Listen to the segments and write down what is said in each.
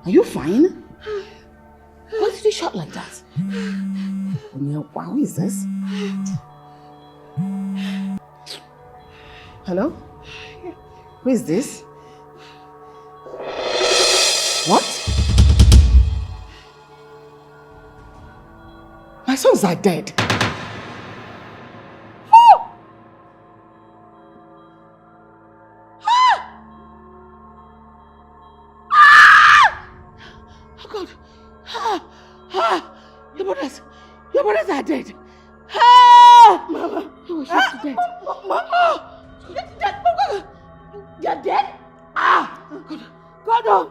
Are you fine? Why did you shout like that? Wow, who is this? Hello? Who is this? What? My sons are dead. Your brothers are dead. Mama. Oh, she's dead. Mama. She's dead. You're dead? God.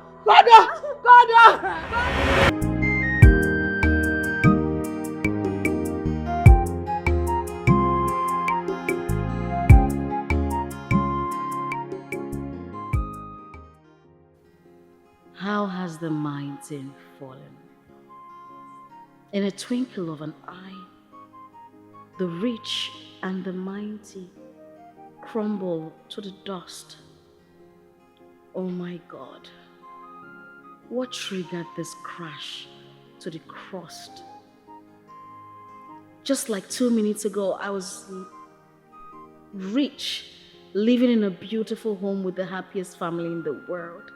How has the mountain fallen? In a twinkle of an eye, the rich and the mighty crumble to the dust. Oh my God, what triggered this crash to the crust? Just like 2 minutes ago, I was rich, living in a beautiful home with the happiest family in the world.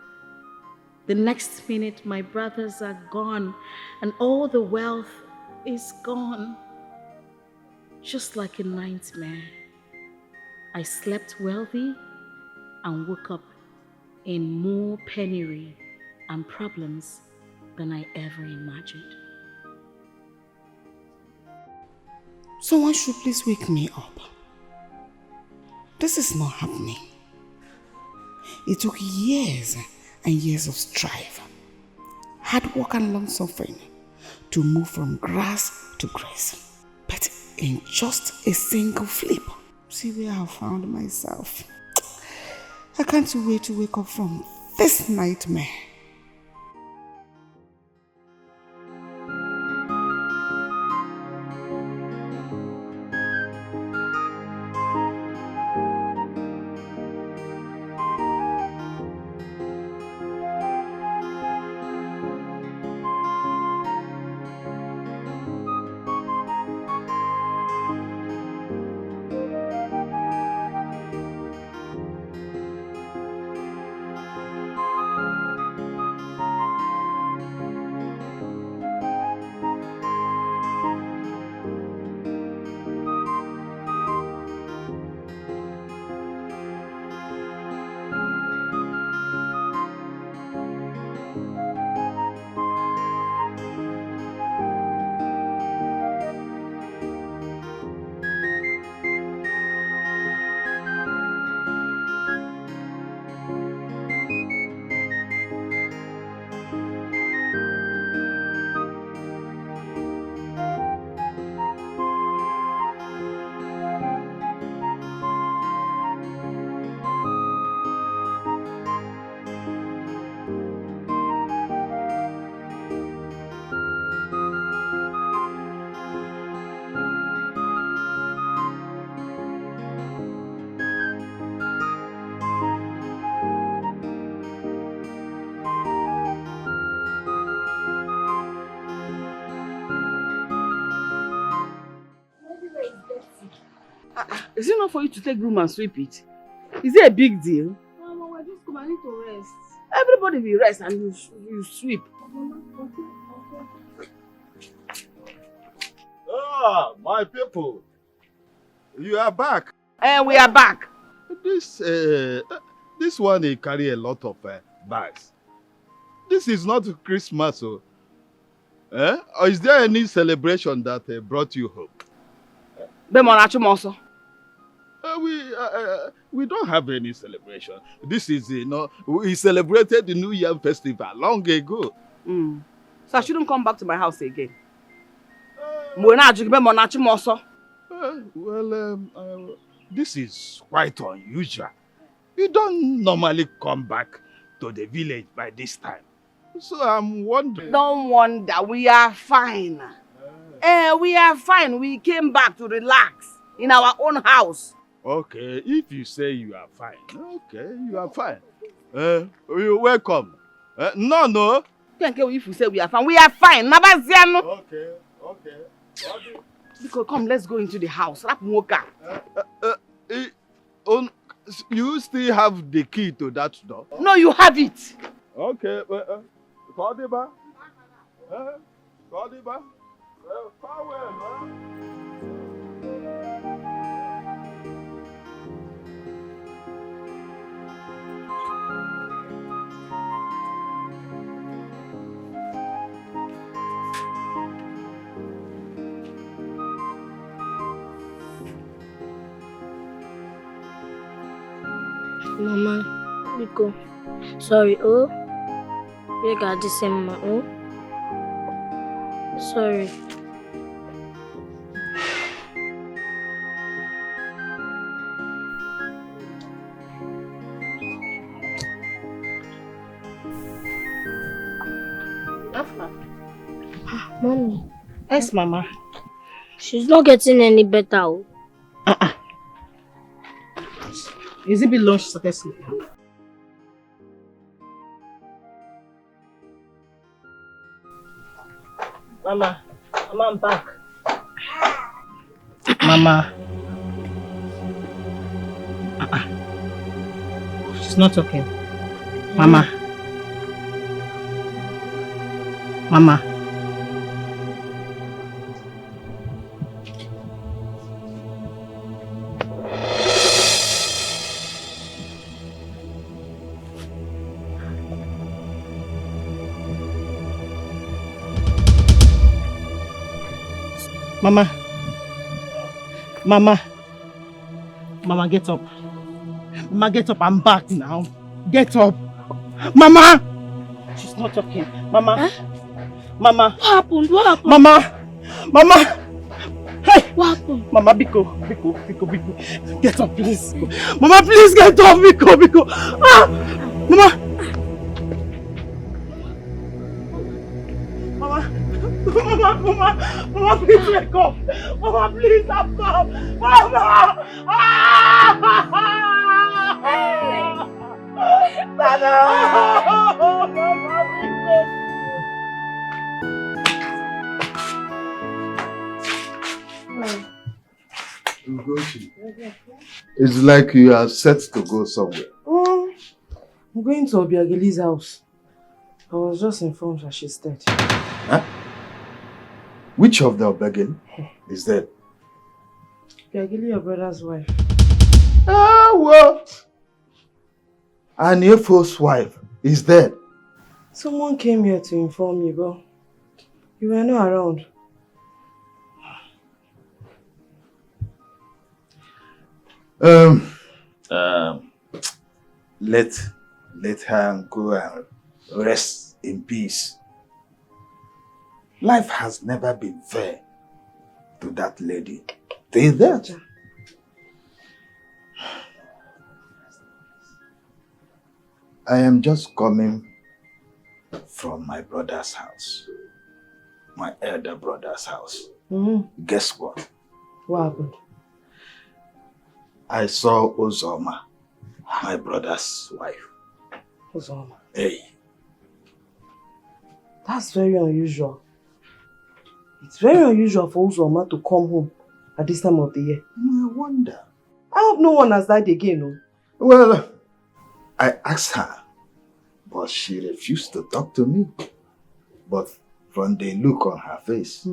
The next minute, my brothers are gone and all the wealth is gone. Just like a nightmare. I slept wealthy and woke up in more penury and problems than I ever imagined. Someone should please wake me up. This is not happening. It took years and years of strife, hard work and long suffering to move from grass to grace. But in just a single flip, see where I found myself. I can't wait to wake up from this nightmare. Is it not for you to take room and sweep it? Is it a big deal? Mama, we're just come. I need to rest. Everybody will rest and you sweep. Ah, my people. You are back. And we are back. This one they carry a lot of bags. This is not Christmas, so. Or is there any celebration that brought you home? We don't have any celebration. This is, we celebrated the New Year festival long ago. So I shouldn't come back to my house again. This is quite unusual. You don't normally come back to the village by this time. So I'm wondering. Don't wonder, we are fine. We are fine. We came back to relax in our own house. Okay, if you say you are fine, okay, you are fine. You're welcome. No. Thank you if you say we are fine. We are fine. Okay. Come, let's go into the house. You still have the key to that door? No, you have it. Okay, Kodiba. Mama, Biko. Sorry, oh. You got the same, oh. Sorry. Mommy. Yes, Mama. She's not getting any better, oh. Is it be lunch started sleeping? Mama, I'm back. Mama. She's not talking. Mama. Mama. Mama, get up. Mama, get up. I'm back now. Get up. Mama! She's not talking. Mama. Huh? Mama. What happened? Mama. Hey! What happened? Mama, Biko. Get up, please. Mama, please get up, Biko. Ah! Mama, please wake up. Mama, please, I'm up. Mama! Dada! It's like you are set to go somewhere. I'm going to Obiageli's house. I was just informed that she's dead. Huh? Which of the Obiageli is dead? Obiageli, your brother's wife. What? And Efo's wife is dead. Someone came here to inform me, but you were not around. Let her go and rest in peace. Life has never been fair to that lady. Is that? I am just coming from my brother's house. My elder brother's house. Guess what? What happened? I saw Uzoma, my brother's wife. Uzoma? Hey. That's very unusual. It's very unusual for Uzoma to come home at this time of the year. I wonder. I hope no one has died again, no? Well, I asked her, but she refused to talk to me. But from the look on her face,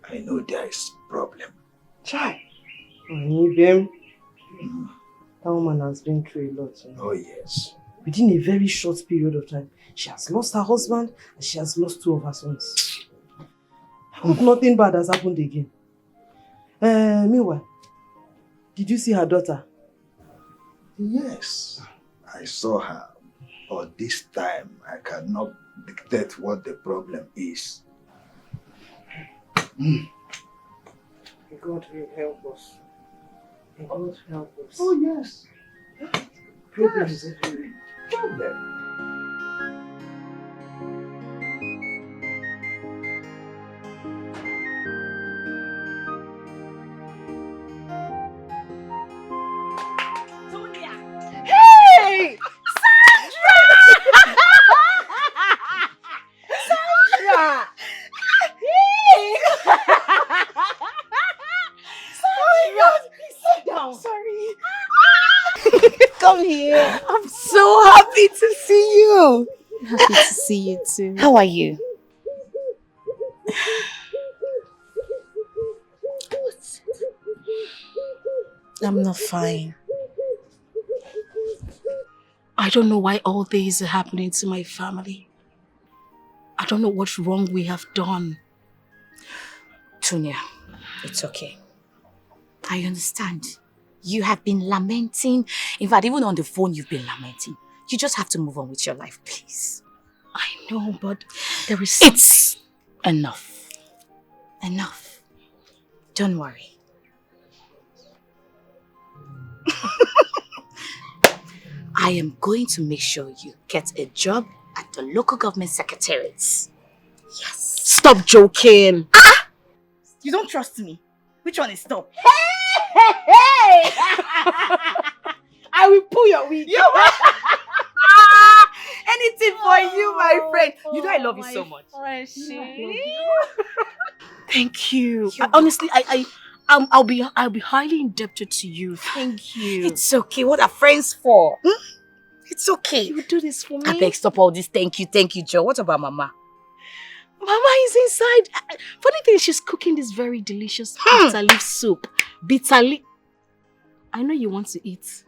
I know there is problem. Chai. That woman has been through a lot. Oh yes. Within a very short period of time, she has lost her husband and she has lost 2 of her sons. I hope nothing bad has happened again. Meanwhile, did you see her daughter? Yes, I saw her. But this time, I cannot dictate what the problem is. May God will help us. May God help us. Oh yes. Problems everywhere. Problem. Hey! Sandra! Hey! Sandra! Sit down. Sorry. Come here. I'm so happy to see you. Happy to see you too. How are you? I'm not fine. I don't know why all this is happening to my family. I don't know what's wrong we have done. Tonya, it's okay. I understand. You have been lamenting. In fact, even on the phone, you've been lamenting. You just have to move on with your life, please. I know, but there is... It's enough. Enough. Don't worry. I am going to make sure you get a job at the local government secretariats. Yes. Stop joking. You don't trust me? Which one is stop? Hey! I will pull your wig. Anything for you, my friend. You know I love you so much. Thank you. Honestly, I'll be highly indebted to you. Thank you. It's okay. What are friends for? It's okay. You will do this for me. I beg, stop all this. Thank you, Joe. What about Mama? Mama is inside. Funny thing, she's cooking this very delicious bitter leaf soup. Bitter leaf. I know you want to eat.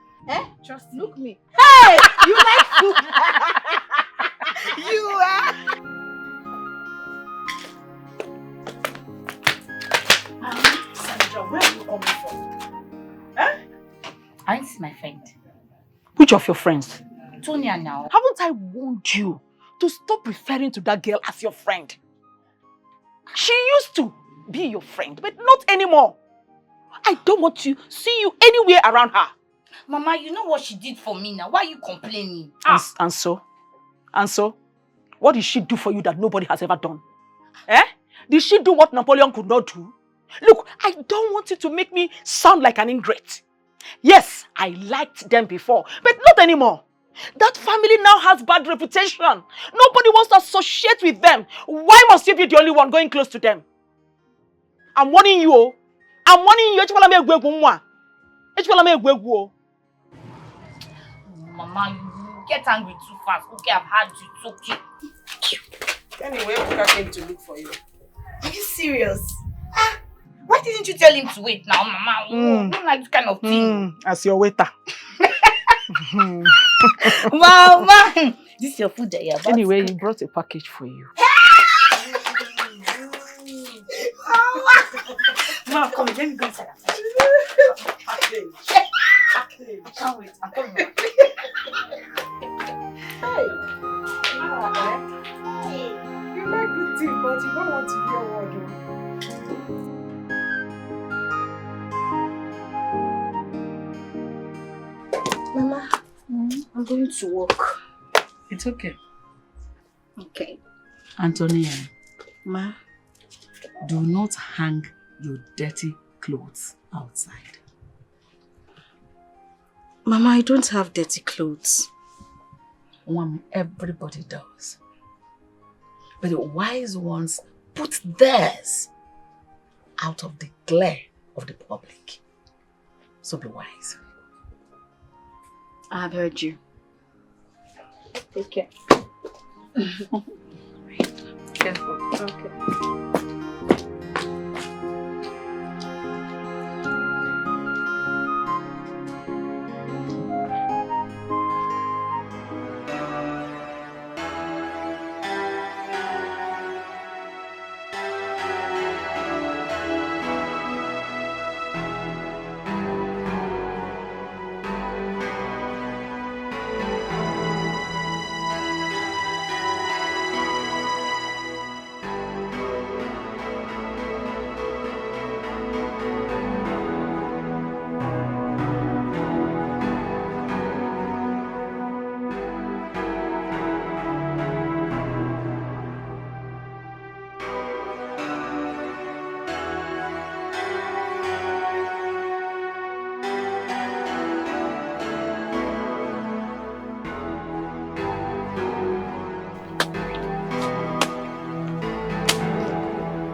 Trust me. Look me. Hey! You like food? You are. Sandra, where are you coming from? Aren't my friend? Which of your friends? Tonya now. Haven't I warned you to stop referring to that girl as your friend? She used to be your friend, but not anymore. I don't want to see you anywhere around her. Mama, you know what she did for me now. Why are you complaining? And so? What did she do for you that nobody has ever done? Did she do what Napoleon could not do? Look, I don't want you to make me sound like an ingrate. Yes, I liked them before, but not anymore. That family now has bad reputation. Nobody wants to associate with them. Why must you be the only one going close to them? I'm warning you. I'm warning you. Mama, you get angry too fast. Okay, I've had you. It's okay. Anyway, Buka came to look for you. Are you serious? Why didn't you tell him to wait now, Mama? I don't like this kind of thing. As your waiter. Mama! This is your food that you're about Anyway, to he brought a package for you. Mama, come, let me go inside. I can't wait. I'm coming back. You like good thing, but you don't want to hear a word. Mama, I'm going to work. It's okay. Okay. Antonia, Ma? do not hang your dirty clothes outside. Mama, I don't have dirty clothes. Everybody does. But the wise ones put theirs out of the glare of the public. So be wise. I've heard you. Take care. Careful. Okay.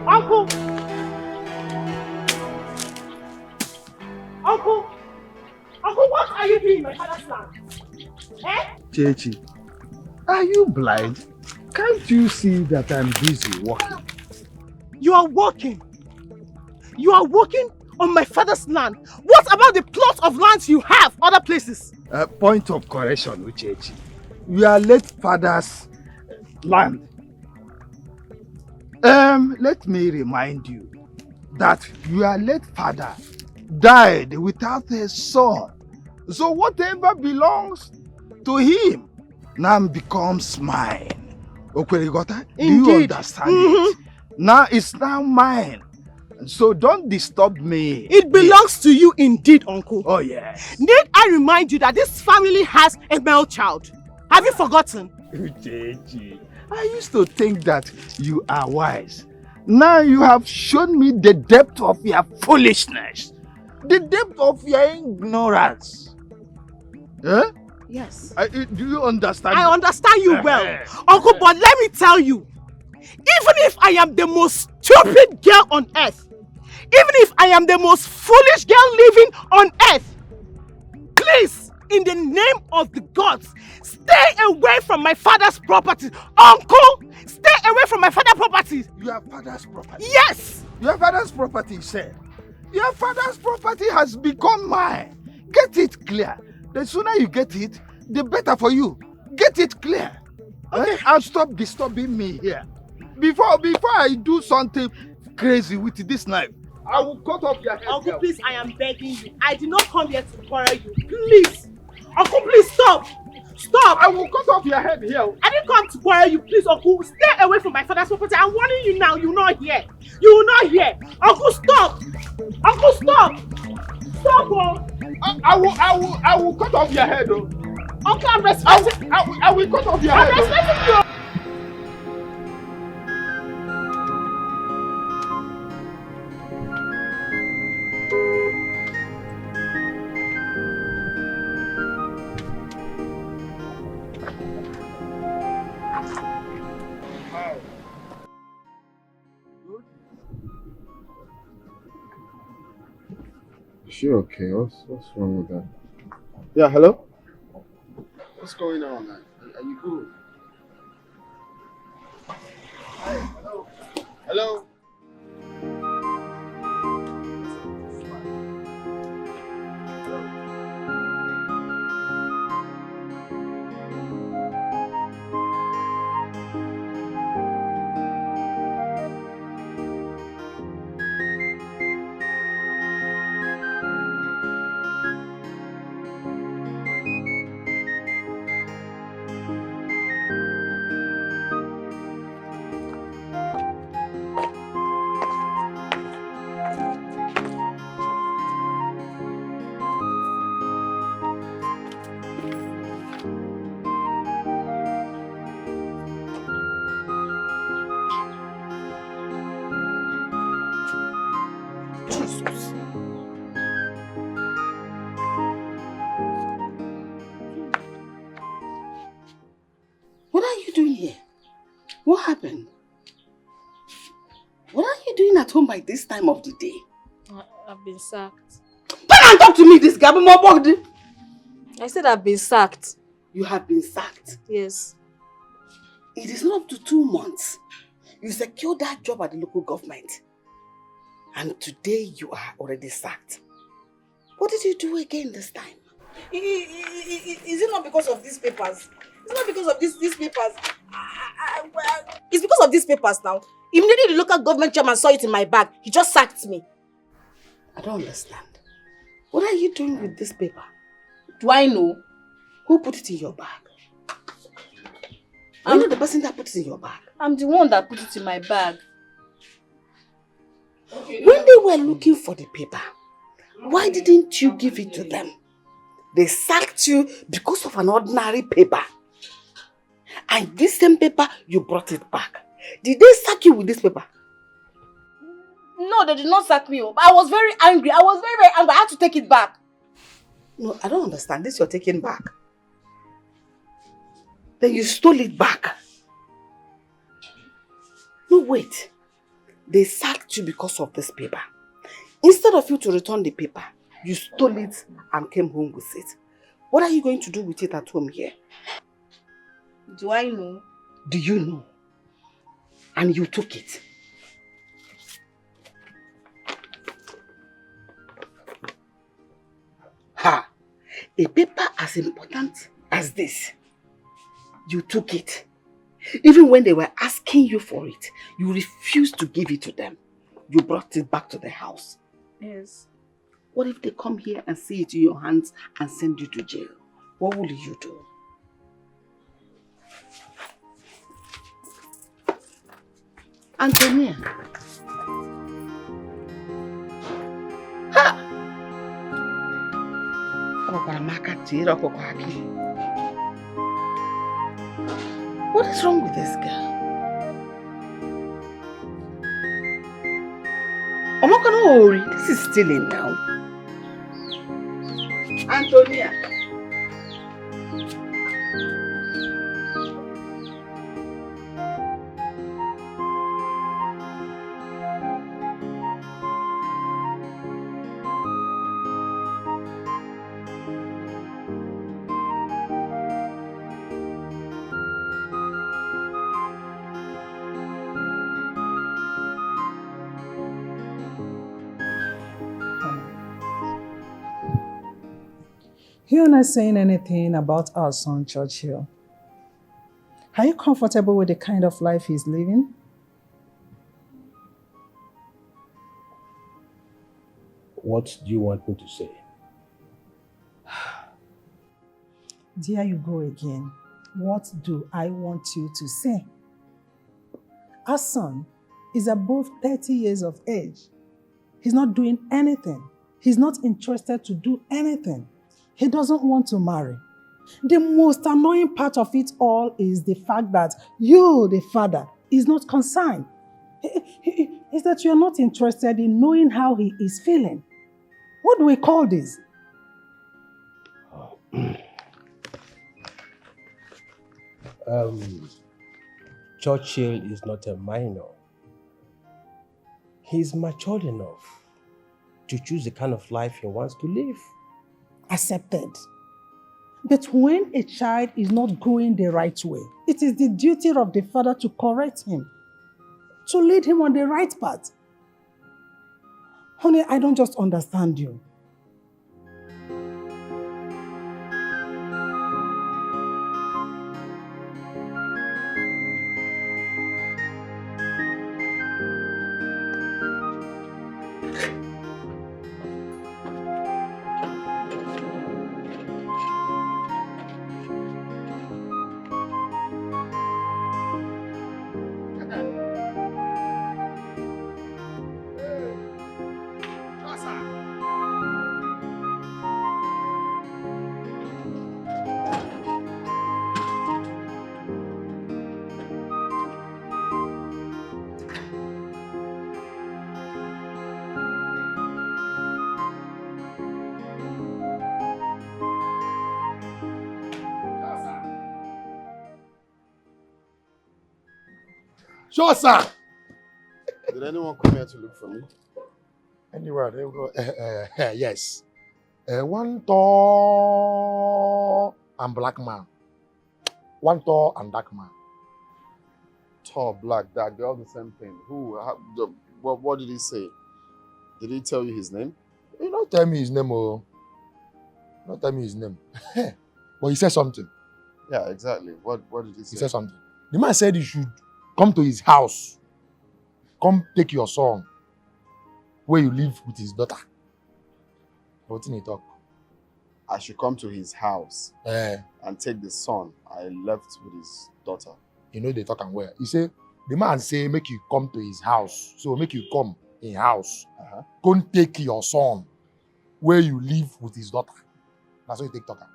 Uncle! Uncle! Uncle, what are you doing in my father's land? Eh? Chechi, are you blind? Can't you see that I'm busy working? You are working. You are working on my father's land. What about the plots of lands you have other places? Point of correction, Uchechi. You are late father's land. Let me remind you that your late father died without a son. So whatever belongs to him now becomes mine. Okwerigota, do you understand it? Now it's now mine. So don't disturb me. It belongs to you indeed, Uncle. Oh yes. Need I remind you that this family has a male child? Have you forgotten? Uchechi, I used to think that you are wise. Now you have shown me the depth of your foolishness. The depth of your ignorance. Eh? Yes. Do you understand? I understand you well. Uncle, but let me tell you, even if I am the most stupid girl on earth, even if I am the most foolish girl living on earth, please, in the name of the gods, stay away from my father's property. Uncle, stay away from my father's property. Your father's property? Yes. Your father's property, sir. Your father's property has become mine. Get it clear. The sooner you get it, the better for you. Get it clear. Okay. And stop disturbing me here. Before I do something crazy with this knife, I will cut off your head. Uncle, please, I am begging you. I did not come here to quarrel you. Please. Uncle, please stop. Stop. I will cut off your head here. I didn't come to quarrel you. Please, Uncle, stay away from my father's property. I'm warning you now. You will not hear. You will not hear. Uncle, stop. Uncle, stop. Stop, oh. I will cut off your head, oh. Uncle, I'm respecting. I will cut off your head. I'm respecting you. Is she okay? What's wrong with that? Yeah, hello? What's going on, man? Are you good? Hey, hello? Hello? What are you doing here? What happened? What are you doing at home by this time of the day? I've been sacked. Come and talk to me, this Gabby Mobogdi. I said I've been sacked. You have been sacked. Yes. It is not up to 2 months. You secured that job at the local government. And today you are already sacked. What did you do again this time? Is it not because of these papers? It's not because of these papers. It's because of these papers now. Immediately the local government chairman saw it in my bag. He just sacked me. I don't understand. What are you doing with this paper? Do I know? Who put it in your bag? Are you the person that put it in your bag? I'm the one that put it in my bag. When they were looking for the paper, why didn't you give it to them? They sacked you because of an ordinary paper. And this same paper, you brought it back. Did they sack you with this paper? No, they did not sack me up. I was very angry. I was very, very angry. I had to take it back. No, I don't understand. This you're taking back. Then you stole it back. No, wait. They sacked you because of this paper. Instead of you to return the paper, you stole it and came home with it. What are you going to do with it at home here? Do I know? Do you know? And you took it. Ha! A paper as important as this. You took it. Even when they were asking you for it, you refused to give it to them. You brought it back to the house. Yes. What if they come here and see it in your hands and send you to jail? What will you do? Antonia. Ha! What is wrong with this girl? This is stealing now. Antonia. You're not saying anything about our son, Churchill. Are you comfortable with the kind of life he's living? What do you want me to say? There you go again. What do I want you to say? Our son is above 30 years of age. He's not doing anything. He's not interested to do anything. He doesn't want to marry. The most annoying part of it all is the fact that you, the father, is not concerned. Is that you're not interested in knowing how he is feeling. What do we call this? Churchill is not a minor. He's matured enough to choose the kind of life he wants to live. Accepted. But when a child is not going the right way, it is the duty of the father to correct him, to lead him on the right path. Honey, I don't just understand you. Sure, sir. Did anyone come here to look for me? Anywhere, there we go. Yes. One tall and black man one tall and dark man. Tall, black, dark, they're all the same thing. What did he say? Did he tell you his name? He not tell me his name, oh. Not tell me his name. But he said something. Yeah, exactly. What did he say? He said something. The man said you should come to his house. Come take your son where you live with his daughter. What did he talk? I should come to his house and take the son I left with his daughter. You know they talk and where. He say, the man say make you come to his house. So make you come in house. Come take your son where you live with his daughter. That's what you take talker.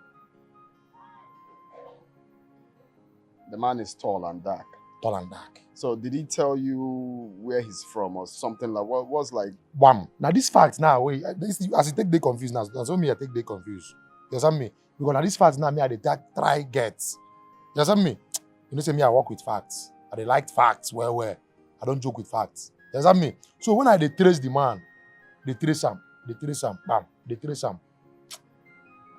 The man is tall and dark. Tall and dark. So did he tell you where he's from or something like what was like? Bam. Now this fact now, wait, as you take they confused now, that's what me I take they confused. You understand me? Because now this fact now me I dey try get. You understand me? You know say me I work with facts. I dey like facts well. I don't joke with facts. You understand me? So when I dey trace the man, they trace him, bam, they trace him.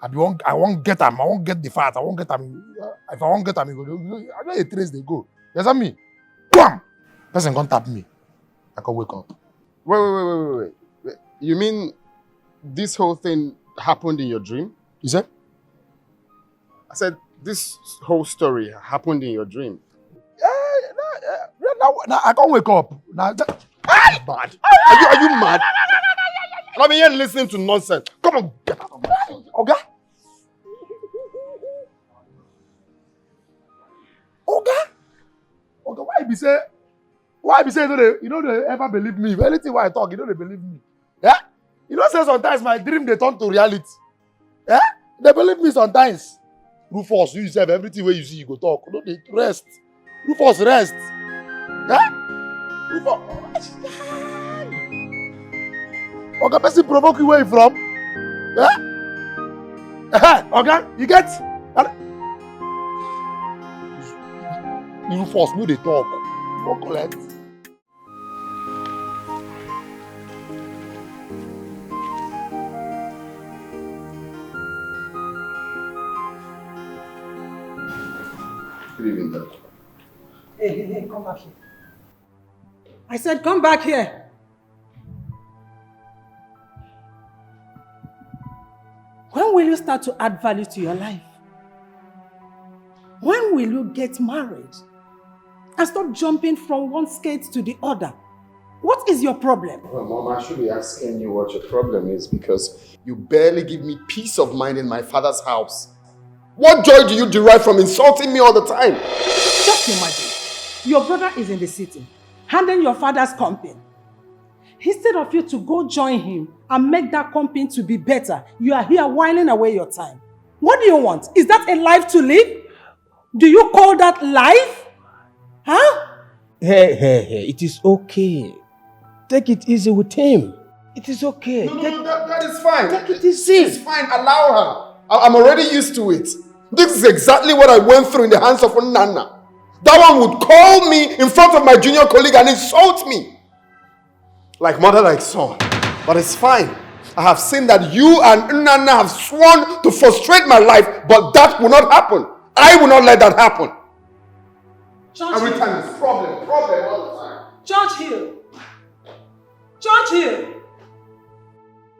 I won't get him. I won't get the fact. I won't get him. If I won't get him, I know they trace they go. You understand me? Bam! Person can't tap me. I can wake up. Wait. You mean this whole thing happened in your dream? You said? I said this whole story happened in your dream. Now I can't wake up. Now bad. Are you mad? I'm here listening to nonsense. Come on, get out of my house. Okay? Okay, why be say you know they ever believe me? If anything why I talk, you know they believe me. Yeah? You know say sometimes my dream they turn to reality. Yeah? They believe me sometimes. Rufus, you yourself, everything where you see, you go talk. No, they rest. Rufus, rest. Yeah? Rufus. Okay, person provoke you where you from? Yeah? Okay? You get? You force me to talk. Don't collect. Good evening, Doctor. Hey, come back here. I said, come back here. When will you start to add value to your life? When will you get married? And stop jumping from one skate to the other. What is your problem? Well, Mom, I should be asking you what your problem is because you barely give me peace of mind in my father's house. What joy do you derive from insulting me all the time? Just imagine, your brother is in the city, handling your father's company. Instead of you to go join him and make that company to be better, you are here whiling away your time. What do you want? Is that a life to live? Do you call that life? Huh? Hey, it is okay. Take it easy with him. It is okay. No, that is fine. Take it easy. It's fine. Allow her. I'm already used to it. This is exactly what I went through in the hands of Nana. That one would call me in front of my junior colleague and insult me. Like mother, like son. But it's fine. I have seen that you and Nana have sworn to frustrate my life, but that will not happen. I will not let that happen. Every time it's problem all the time.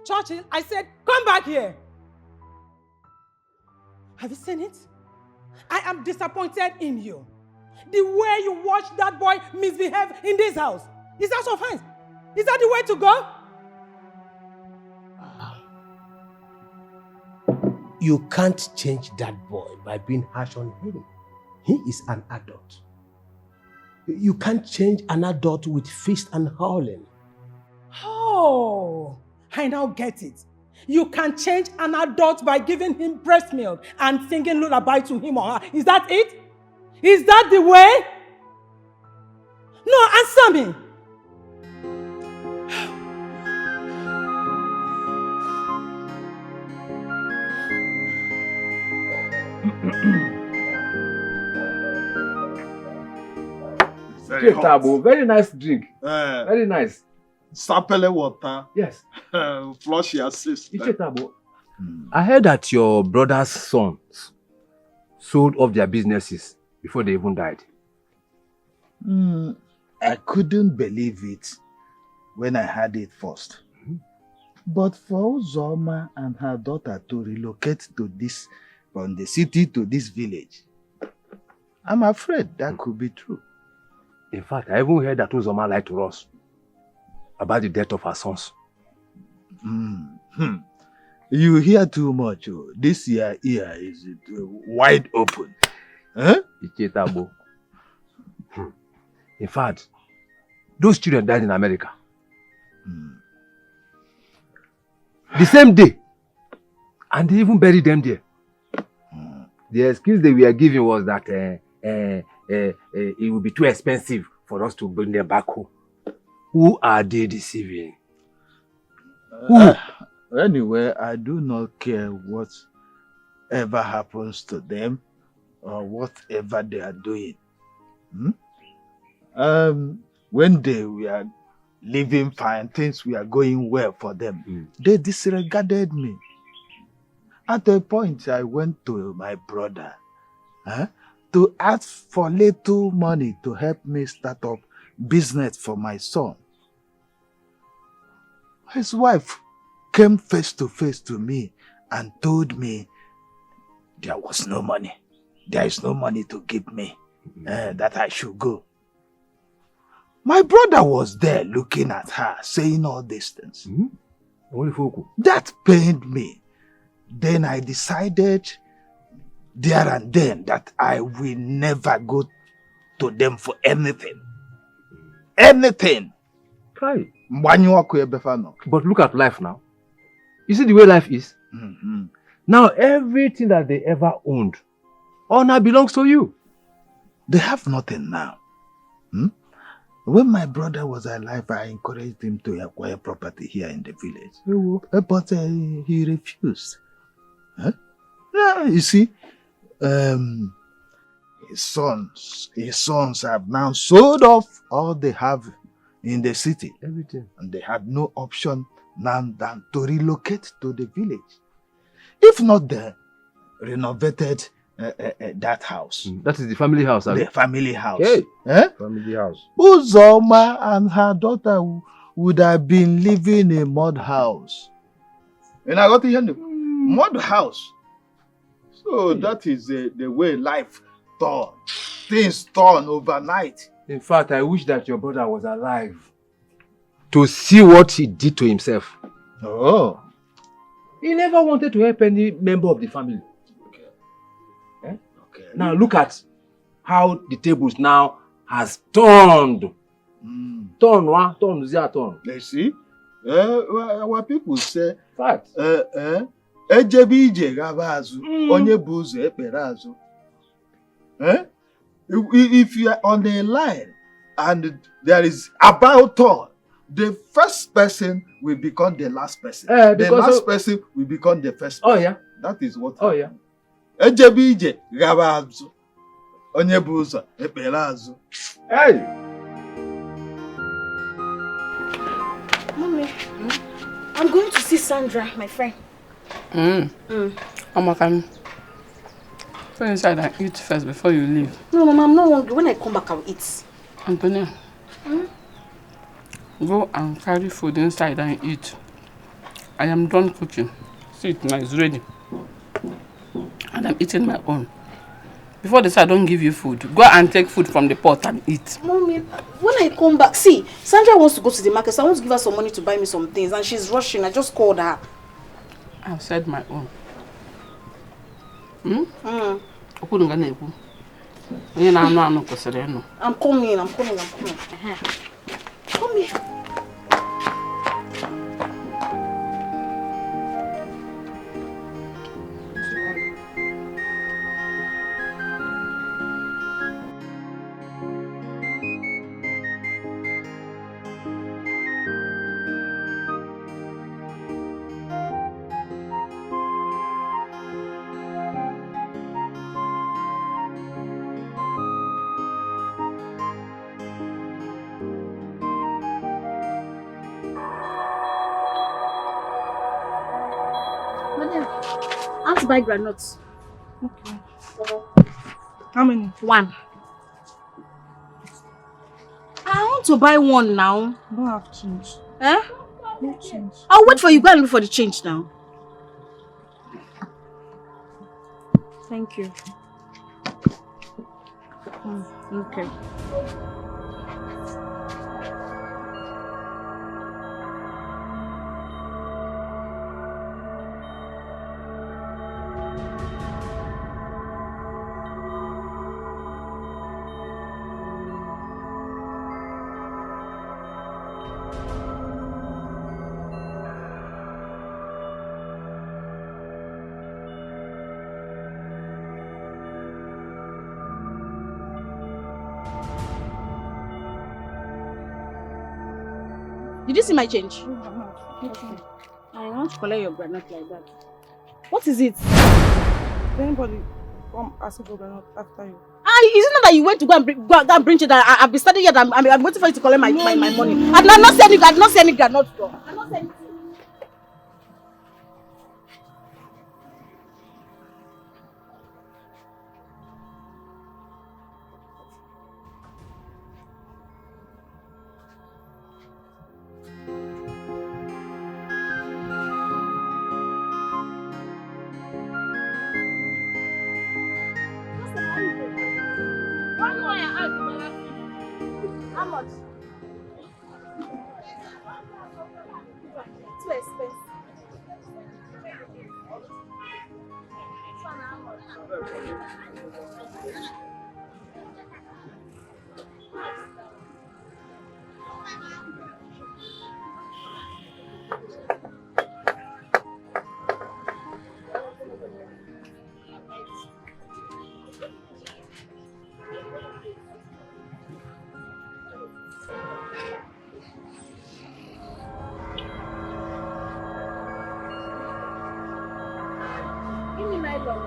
Churchill, I said, come back here. Have you seen it? I am disappointed in you. The way you watch that boy misbehave in this house. Is that offense? Is that the way to go? You can't change that boy by being harsh on him. He is an adult. You can't change an adult with fist and howling. Oh, I now get it. You can change an adult by giving him breast milk and singing lullaby to him or her. Is that it? Is that the way? No, answer me. Very nice drink. Very nice. Sapele water. Yes. Flush your system. I heard that your brother's sons sold off their businesses before they even died. I couldn't believe it when I heard it first. But for Uzoma and her daughter to relocate to this, from the city to this village, I'm afraid that could be true. In fact, I even heard that Uzoma lied to us about the death of her sons. You hear too much. Oh. This ear is wide open. Huh? In fact, those children died in America. The same day. And they even buried them there. The excuse they were giving was that it would be too expensive for us to bring them back home. Who are they deceiving? Who? Anyway, I do not care whatever happens to them or whatever they are doing. When they were living fine, things were going well for them, they disregarded me. At a point, I went to my brother to ask for little money to help me start up business for my son. His wife came face to face to me and told me there was no money. There is no money to give me, that I should go. My brother was there looking at her, saying all these things. That pained me. Then I decided there and then that I will never go to them for anything. Anything. Right. But look at life now. You see the way life is? Now everything that they ever owned, all now belongs to you. They have nothing now. When my brother was alive, I encouraged him to acquire property here in the village. But he refused. You see, his sons have now sold off all they have in the city. Everything. And they had no option now than to relocate to the village. If not, they renovated that house. That is the family house. The family house. Hey. Family house. Uzoma and her daughter would have been living in a mud house. And I got to hear mud house. So that is the way life turned. Things turn overnight. In fact, I wish that your brother was alive to see what he did to himself. Oh. He never wanted to help any member of the family. Okay. Now look at how the tables now has turned. Turn. You see? Our people say, fact. Ejebije gabazu, onye buzo eperazu. If you are on a line and there is about turn, the first person will become the last person. The last person will become the first person. Oh yeah. That is what happened. Yeah. Ejebije gabazu, onye buzo eperazu. Hey! Mommy, I'm going to see Sandra, my friend. Can go inside and eat first before you leave. No, Mama, I'm not hungry. When I come back, I'll eat. Antonia, go and carry food inside and eat. I am done cooking. See it now, it's ready. And I'm eating my own. Before they say I don't give you food, go and take food from the pot and eat. Mommy, when I come back, see, Sandra wants to go to the market, so I want to give her some money to buy me some things, and she's rushing. I just called her. I've said my own. I'm coming. Come here. I have to buy granuts. Okay. How many? 1. I want to buy one now. I don't have change. Eh? No change. I'll wait for you. Go and look for the change now. Thank you. Okay. Did you see my change? Okay. I want to collect your granite like that. What is it? Did anybody come ask for granite after you? Is it not that you went to go and bring it? I've been studying here. I'm waiting for you to collect my money. I've not seen any granite. I've not seen anything. How much? Too expensive. Give me nylon.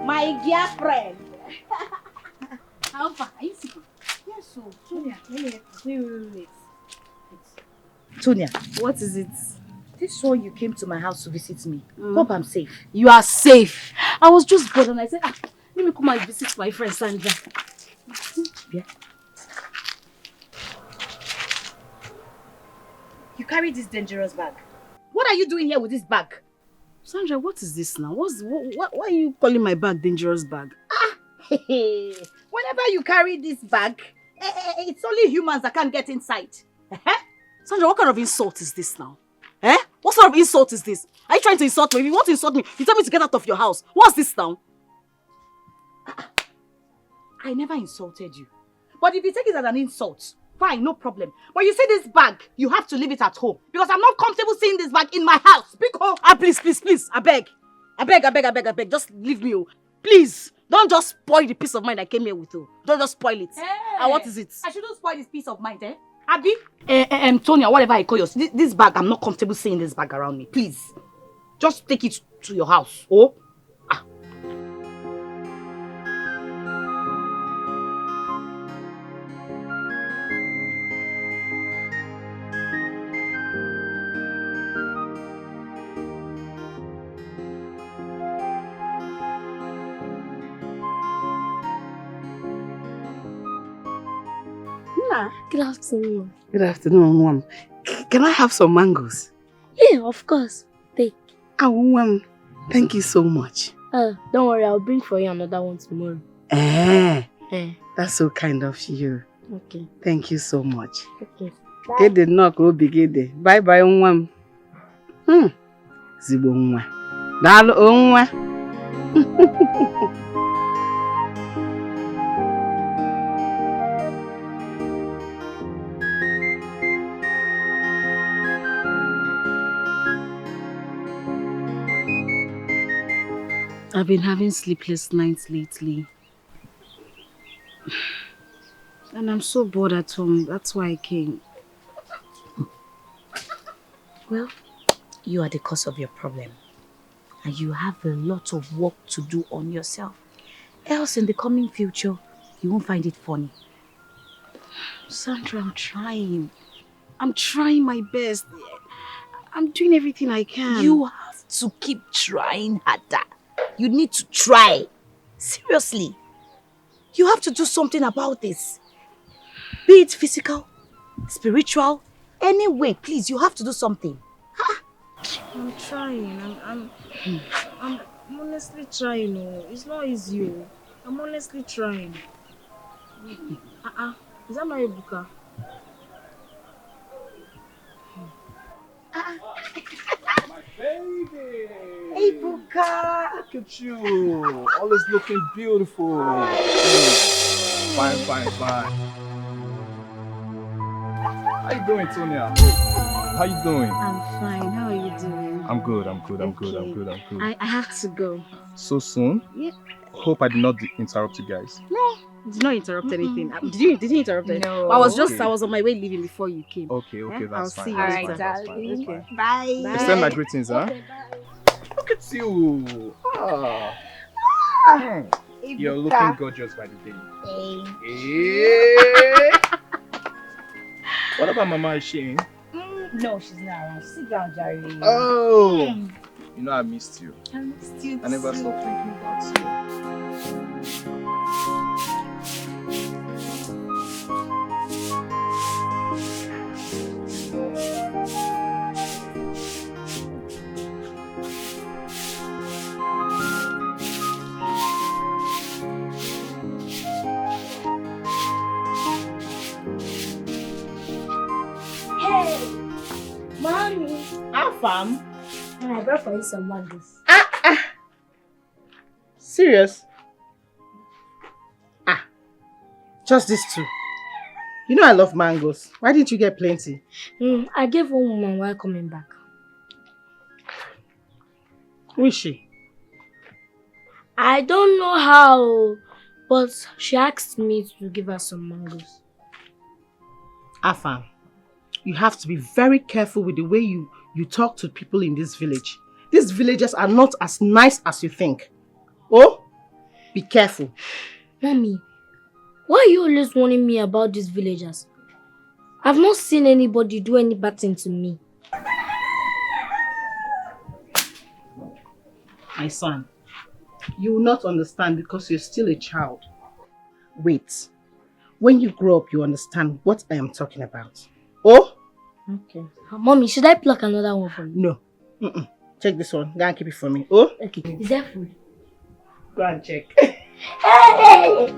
My dear friend. How far? Are you sick? Yes, so. Tonya, wait. Tonya, What is it? this one you came to my house to visit me. Hope I'm safe. You are safe. I was just bored and I said, let me come and visit my friend Sandra. Yeah. You carry this dangerous bag. What are you doing here with this bag? Sandra, what is this now? Why are you calling my bag dangerous bag? Whenever you carry this bag, it's only humans that can't get inside. Sandra, what kind of insult is this now? What sort of insult is this? Are you trying to insult me? If you want to insult me, you tell me to get out of your house. What's this now? I never insulted you. But if you take it as an insult, fine, no problem. But you see this bag, you have to leave it at home. Because I'm not comfortable seeing this bag in my house. Because Please. I beg. Just leave me. Please. Don't just spoil the peace of mind I came here with. Don't just spoil it. Hey, what is it? I shouldn't spoil this peace of mind, Abby? Tonya, whatever I call yours, this bag, I'm not comfortable seeing this bag around me. Please. Just take it to your house. Oh? Good afternoon. Good afternoon, Mom. Can I have some mangoes? Yeah, of course. Take. Mom, thank you so much. Don't worry, I'll bring for you another one tomorrow. That's so kind of you. Okay. Thank you so much. Okay. Get the knock, begin. Bye bye, Mom. Zibo nwa. Dalo nwa. I've been having sleepless nights lately. And I'm so bored at home. That's why I came. Well, you are the cause of your problem. And you have a lot of work to do on yourself. Else in the coming future, you won't find it funny. Sandra, I'm trying. I'm trying my best. I'm doing everything I can. You have to keep trying harder. You need to try. Seriously. You have to do something about this. Be it physical, spiritual, any way, please, you have to do something. I'm trying. I'm honestly trying. Oh. It's not easy. Oh. I'm honestly trying. Is that my Ebuka? My baby! Hey, Buka! Look at you! Always looking beautiful. Fine. How you doing, Tonya? How you doing? I'm fine. How are you doing? I'm good. I'm good. I have to go. So soon? Yeah. Hope I did not interrupt you guys. No, did not interrupt anything. Did you interrupt anything? No. I was on my way leaving before you came. Okay, Yeah? that's I'll fine. see you That's later. fine, that's fine. Okay. Bye. Extend my greetings, huh? Okay, bye. Look at you. You're looking gorgeous by the day. Hey. What about Mama? Is she in? No, she's not around. Sit down, Jerry. Oh. You know I missed you. I missed you. I never stopped thinking about you. Hey, mommy. Fam. And I brought for you some mangoes. Serious? Just these two. You know I love mangoes. Why didn't you get plenty? I gave one woman while coming back. Who is she? I don't know how, but she asked me to give her some mangoes. Afam, you have to be very careful with the way you talk to people in this village. These villagers are not as nice as you think. Oh, be careful. Mommy, why are you always warning me about these villagers? I've not seen anybody do any bad thing to me. My son, you will not understand because you're still a child. Wait. When you grow up, you understand what I am talking about. Oh? Okay. Mommy, should I pluck another one for you? No. Check this one. Go and keep it for me. Oh? Okay. Is that food? Go and check. Hey!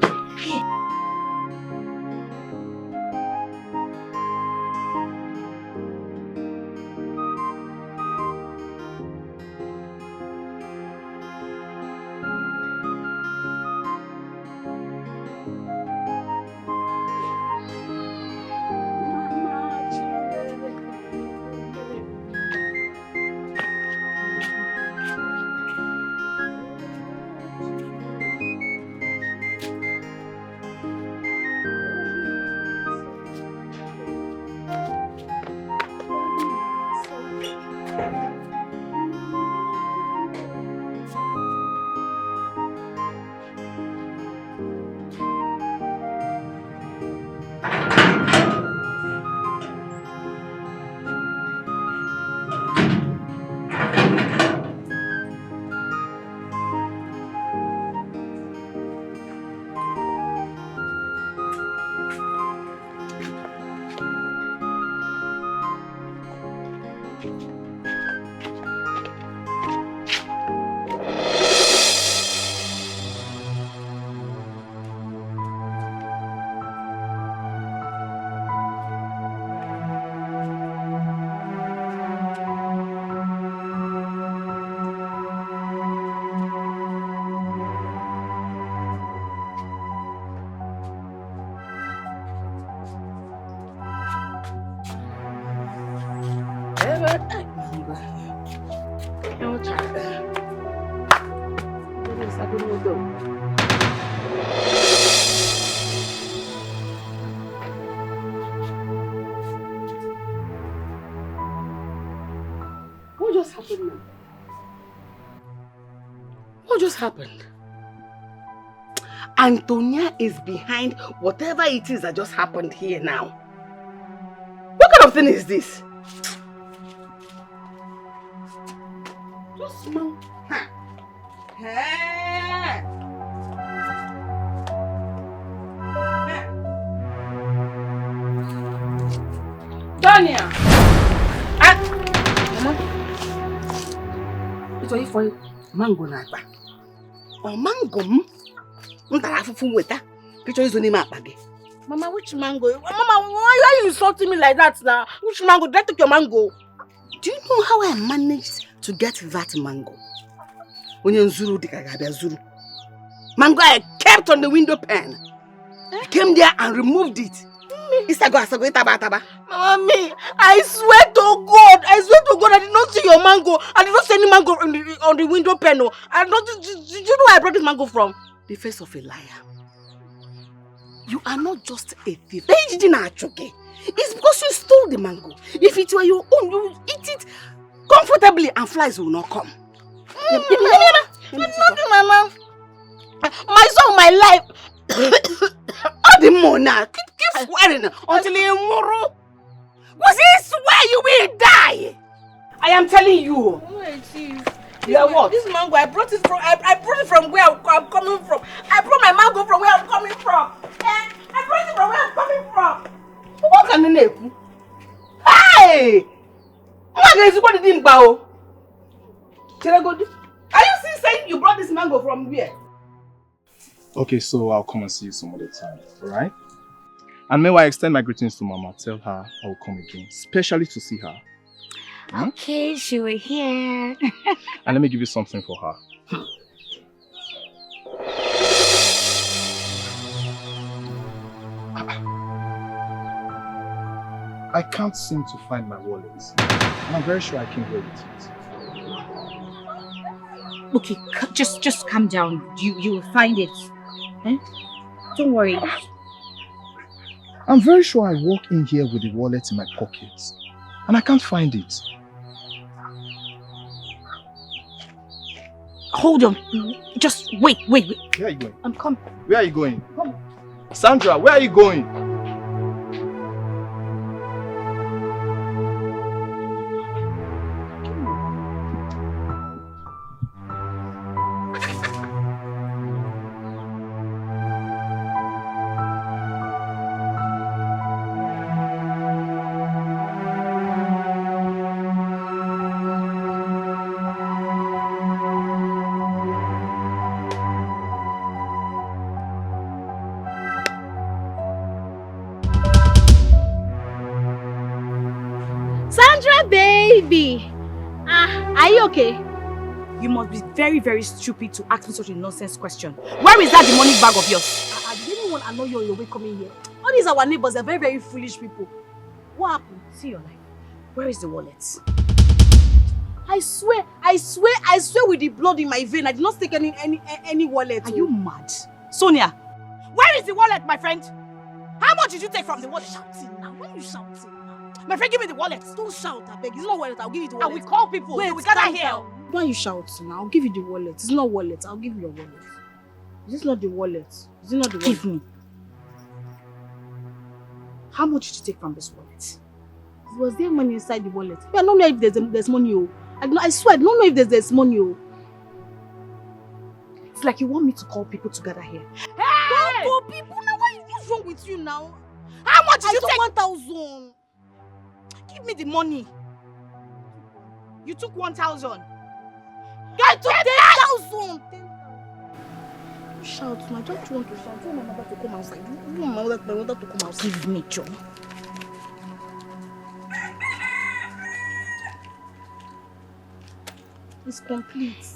What just happened? Antonia is behind whatever it is that just happened here now. What kind of thing is this? Just small. Huh. Hey. Dania! Mama, it's only for mango na agba. Oh, mango? Mama, which mango? Mama, why are you insulting me like that now? Which mango? Did I take your mango? Do you know how I managed to get that mango? When you're Zuru, Zuru. Mango I kept on the window pane. I came there and removed it. Mama, me, I swear to God, I did not see your mango. I did not see any mango on the window panel. Did you know where I brought this mango from? The face of a liar. You are not just a thief. It's because you stole the mango. If it were your own, you would eat it comfortably and flies will not come. Mama. My son, my life. All the more now. Keep swearing until tomorrow. Was he swear you will die? I am telling you. Yeah, what? This mango, I brought it from where I'm coming from. I brought my mango from where I'm coming from. I brought it from where I'm coming from. What can you name? Hey! Are you still saying you brought this mango from where? Okay, so I'll come and see you some other time, alright? And meanwhile, I extend my greetings to Mama. Tell her I will come again, especially to see her. Okay, she will hear. And let me give you something for her. I can't seem to find my wallet. And I'm very sure I came here with it. Okay, just calm down. You will find it. Eh? Don't worry. I'm very sure I walk in here with the wallet in my pocket. And I can't find it. Hold on. Just wait. Where are you going? I'm coming. Where are you going? Come. Sandra, where are you going? Baby, are you okay? You must be very, very stupid to ask me such a nonsense question. Where is that demonic bag of yours? Did anyone annoy you on your way coming here? All these our neighbors are very, very foolish people. What happened? See your life. Where is the wallet? I swear with the blood in my vein, I did not take any wallet. Are you mad? Sonia, where is the wallet, my friend? How much did you take from the wallet? Shouting now. Why are you shouting now? My friend, give me the wallet. Don't shout, I beg. It's not wallet. I'll give you the wallet. I will call people. Wait, we gather here. Why are you shouting now? I'll give you the wallet. It's not wallet. I'll give you your wallet. Is this not the wallet? Is it not the wallet? Give me. How much did you take from this wallet? Was there money inside the wallet? I don't know if there's money. I swear, I don't know if there's money. It's like you want me to call people to gather here. Hey! Don't call people. Now, what's wrong with you now? How much did you take? 1,000. Give me the money. You took 1,000. I took 10,000. Shout, I don't want to shout. I want my mother to come outside. I want my mother to come outside. Give me, Joe. It's complete.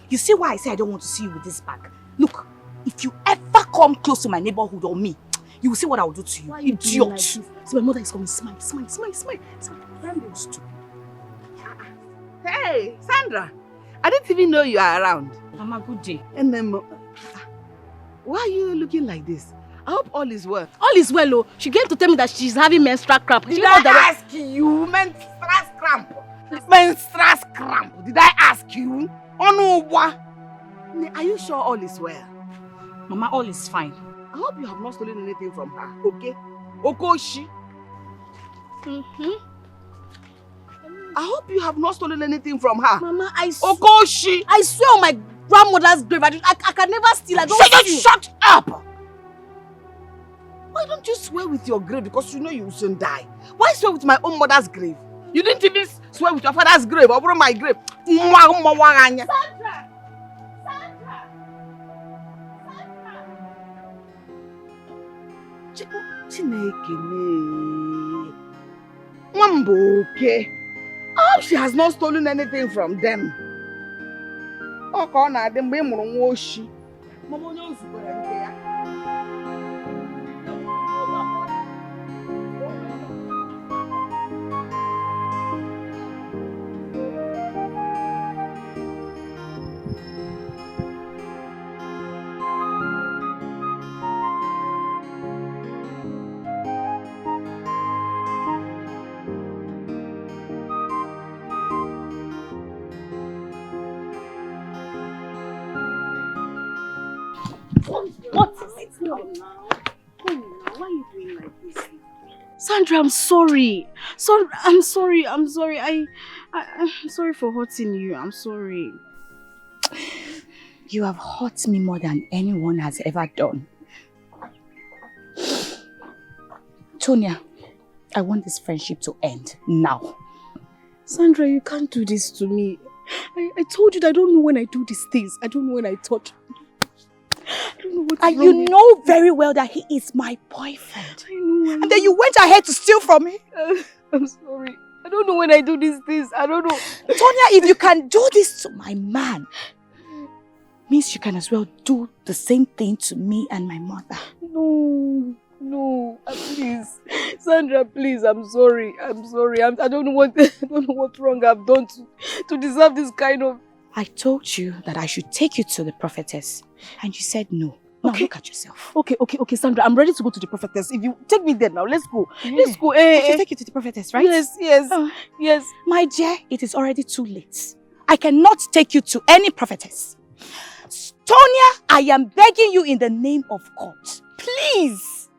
You see why I say I don't want to see you with this bag? Look, if you ever come close to my neighborhood or me, you will see what I will do to you. Why are you idiot. like this? So my mother is coming. Smile. Very stupid. Hey, Sandra. I didn't even know you are around. Mama, good day. And then, why are you looking like this? I hope all is well. All is well, oh. She came to tell me that she's having menstrual cramp. Did I ask you? Menstrual cramp. Did I ask you? Oh no, what? Are you sure all is well? Mama, all is fine. I hope you have not stolen anything from her, okay? Okoshi. I hope you have not stolen anything from her. Mama, Okoshi! I swear on my grandmother's grave, I can never steal. I don't steal. Shut up! Why don't you swear with your grave? Because you know you will soon die. Why swear with my own mother's grave? You didn't even swear with your father's grave or my grave. Sandra! Chineke me. Wambo, okay? I hope she has not stolen anything from them. Oh, Kona, them be more washi. Mama, no, What is it now? Why are you doing like this? Sandra, I'm sorry. I'm sorry. I'm sorry for hurting you. I'm sorry. You have hurt me more than anyone has ever done. Tonya, I want this friendship to end now. Sandra, you can't do this to me. I told you that I don't know when I do these things. I don't know when I touch. I don't know what. And you know very well that he is my boyfriend. I know. And then you went ahead to steal from me. I'm sorry. I don't know when I do these things. I don't know. Tonya, if you can do this to my man, means you can as well do the same thing to me and my mother. No, please, Sandra, please. I'm sorry. I don't know what wrong I've done to deserve this kind of. I told you that I should take you to the prophetess, and you said no. Now look at yourself. Okay, Sandra, I'm ready to go to the prophetess. If you take me there now, let's go. Yeah. Let's go. I should take you to the prophetess, right? Yes. My dear, it is already too late. I cannot take you to any prophetess. Tonya, I am begging you in the name of God. Please,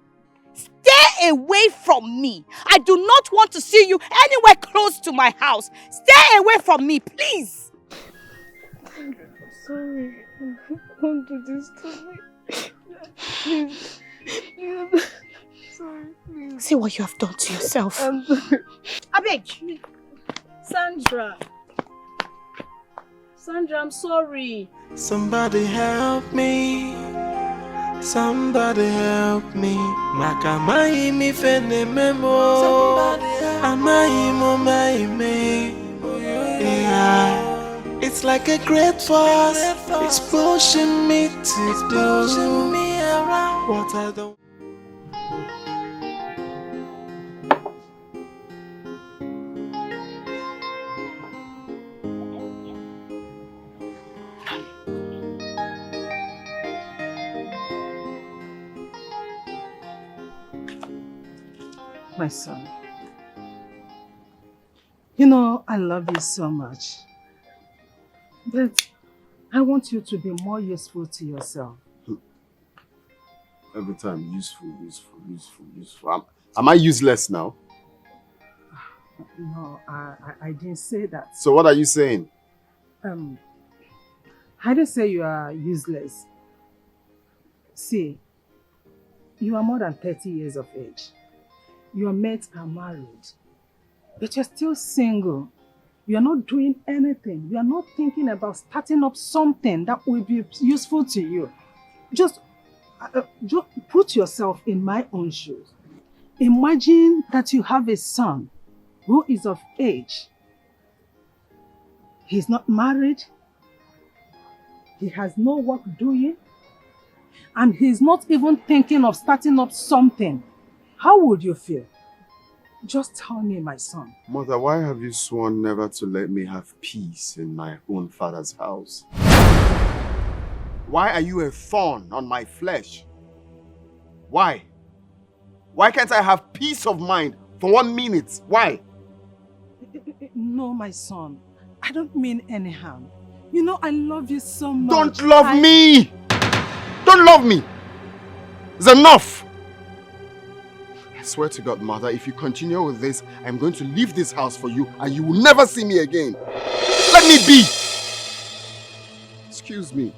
stay away from me. I do not want to see you anywhere close to my house. Stay away from me, please. Sorry. Don't do this to me. Please. Sorry, please. See what you have done to yourself. I'm sorry. I beg. Sandra, I'm sorry. Somebody help me. Somebody help me. Makamai mi fene memo. Amai mo mai me. Yeah. It's like a great force. It's pushing me to do what I don't. My son, you know I love you so much, but I want you to be more useful to yourself. Every time, useful. Am I useless now? No, I didn't say that. So what are you saying? I didn't say you are useless. See, you are more than 30 years of age. Your mates are married, but you're still single. You are not doing anything. You are not thinking about starting up something that will be useful to you. Just put yourself in my own shoes. Imagine that you have a son who is of age. He's not married. He has no work doing. And he's not even thinking of starting up something. How would you feel? Just tell me, my son. Mother, why have you sworn never to let me have peace in my own father's house? Why are you a thorn on my flesh? Why? Why can't I have peace of mind for 1 minute? Why? No, my son. I don't mean any harm. You know I love you so much. Don't love me! Don't love me! It's enough! I swear to God, Mother, if you continue with this, I'm going to leave this house for you and you will never see me again. Let me be! Excuse me.